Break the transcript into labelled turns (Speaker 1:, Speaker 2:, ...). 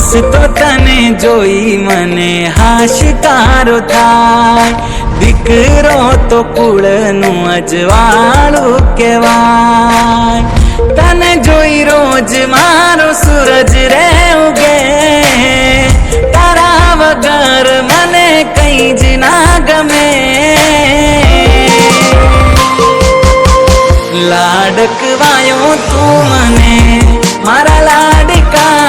Speaker 1: હસતો તને જોઈ મને હાશકારો થાય। દીકરો તો કુળનું અજવાળું કહેવાય। તને જોઈ રોજ મારો સૂરજ રે ઉગે, તારા વગર મને કઈ જ ના ગમે। લાડકવાયો તું મને મારા લાડકા,